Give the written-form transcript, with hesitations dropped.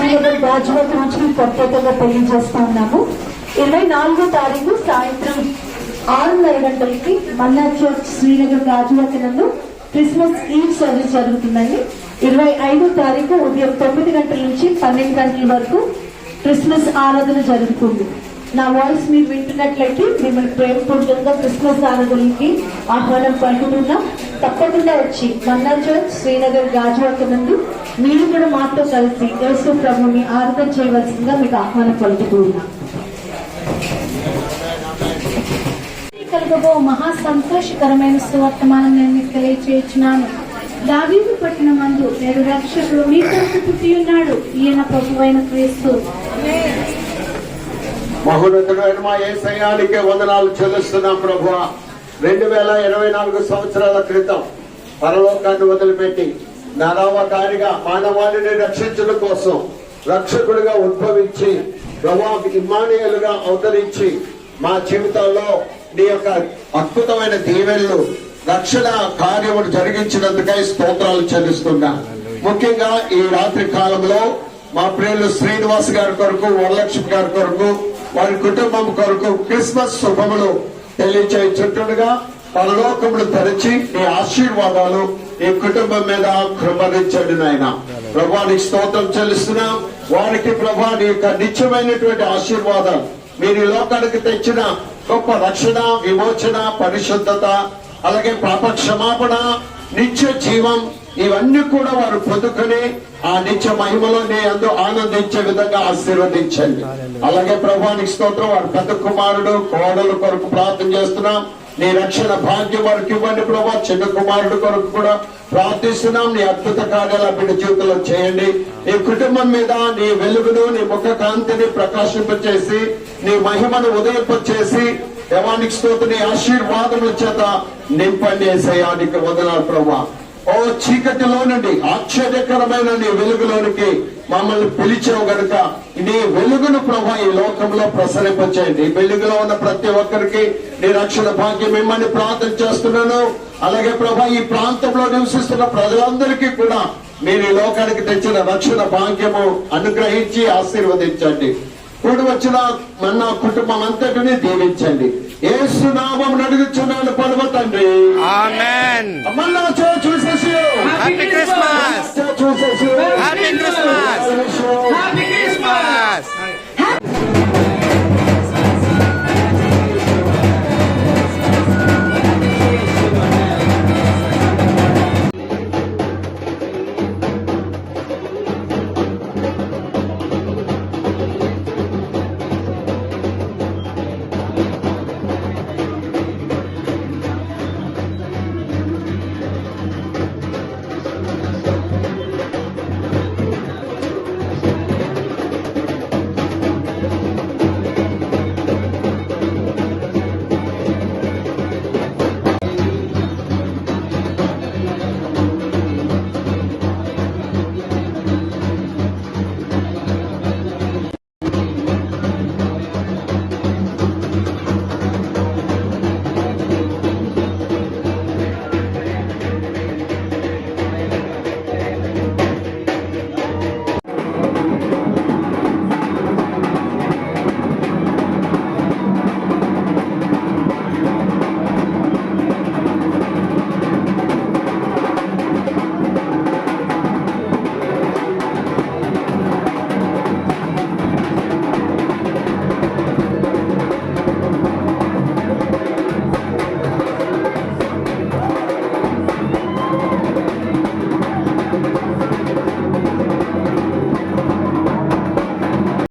శ్రీనగర్ గాజువాక నుంచి ప్రత్యేకంగా తెలియజేస్తా ఉన్నాము. 24వ తారీఖు సాయంత్రం 6:30 గంటలకి మన్నా చర్చ్ శ్రీనగర్ గాజువాక నందు క్రిస్మస్ ఈవ్ సర్వీస్ జరుగుతుందండి. 25వ తారీఖు ఉదయం 9 గంటల నుంచి 12 గంటల వరకు క్రిస్మస్ ఆరాధన జరుగుతుంది. నా వాయిస్ మీరు వింటున్నట్లయితే మిమ్మల్ని ప్రేమపూర్వకంగా క్రిస్మస్ ఆరాధనకి ఆహ్వానం పలుకుతున్నా. తప్పకుండా వచ్చి మన్నా చర్చ్ శ్రీనగర్ గాజువాక నందు మీరు కూడా మాతో కలిసి యేసు ప్రభుని ఆరాధన చేయవలసిందిగా మీకు ఆహ్వానం పలుకుతున్నా. కలుగబో మహా సంతోషకరమైన సువర్తమానం నేను మీకు తెలియచేయుచున్నాను. దావీదు పట్టణమందు నేడు రక్షకుడు మీ కొరకు పుట్టి ఉన్నాడు, ఈయన ప్రభువైన క్రీస్తు. మహోన్నతుడైన మా యేసయ్యానికే వందనాలు చెల్లిస్తున్నాం ప్రభువా. 2024 సంవత్సరాల క్రితం పరలోకాన్ని వదిలిపెట్టి నరవకారిగా మానవాళిని రక్షించడం కోసం రక్షకుడిగా ఉద్భవించి ప్రభువా ఇమ్మానుయేలుగా అవతరించి మా జీవితాల్లో నీ యొక్క అద్భుతమైన దీవెనలు రక్షణ కార్యములు జరిగించినందుకై స్తోత్రాలు చెల్లిస్తున్నా. ముఖ్యంగా ఈ రాత్రి కాలంలో మా ప్రియులు శ్రీనివాస్ గారి కొరకు, వరలక్ష్మి గారి కొరకు, వారి కుటుంబం కొరకు క్రిస్మస్ శుభములు తెలియచేయుచుండగా పరలోకములు తెరచి నీ ఆశీర్వాదాలు ఈ కుటుంబం మీద కృపరించండి నాయన. ప్రభువానికి స్తోత్రం చెల్లిస్తున్నాం. వారికి ప్రభా నీ యొక్క నిత్యమైనటువంటి ఆశీర్వాదాలు మీరు ఈ లోకానికి తెచ్చిన గొప్ప రక్షణ, విమోచన, పరిశుద్ధత, అలాగే పాప క్షమాపణ, నిత్య జీవం ఇవన్నీ కూడా వారు పొందుకొని ఆ నిత్య మహిమలో నీ అందు ఆనందించే విధంగా ఆశీర్వదించండి. అలాగే ప్రభువానికి స్తోత్రం. వారి పెద్ద కుమారుడు కోడలు కొరకు ప్రార్థన చేస్తున్నాం. నీ రక్షణ భాగ్యం వారికి ఇవ్వండి ప్రభా. చిన్న కుమారుడు కొరకు కూడా ప్రార్థిస్తున్నాం. నీ అద్భుత కార్యాల బిడ్డ జీవితంలో చేయండి. నీ కుటుంబం మీద నీ వెలుగును, నీ ముఖ కాంతిని ప్రకాశింపచేసి నీ మహిమను ఉదయింపచేసి దేవానికి స్తోత్రం నీ ఆశీర్వాదముల చేత నింపండి. యేసయ్యానికి వందనాలు ప్రభా. ఓ చీకటిలో నుండి ఆశ్చర్యకరమైన నీ వెలుగులోనికి మమ్మల్ని పిలిచావు గనుక నీ వెలుగును ప్రభా ఈ లోకంలో ప్రసరింపచేయండి. వెలుగులో ఉన్న ప్రతి ఒక్కరికి నీ రక్షణ భాగ్యం మిమ్మల్ని ప్రార్థన చేస్తున్నాను. అలాగే ప్రభా ఈ ప్రాంతంలో నివసిస్తున్న ప్రజలందరికీ కూడా మీరు ఈ లోకానికి తెచ్చిన రక్షణ భాగ్యము అనుగ్రహించి ఆశీర్వదించండి. కూడి వచ్చిన మన్నా కుటుంబం అంతటిని దీవించండి. యేసు నామమున అడుగుచున్నాను పరమ తండ్రి, ఆమేన్. మన్నా చూసేసి హ్యాపీ క్రిస్మస్, చూసేసి హ్యాపీ క్రిస్మస్.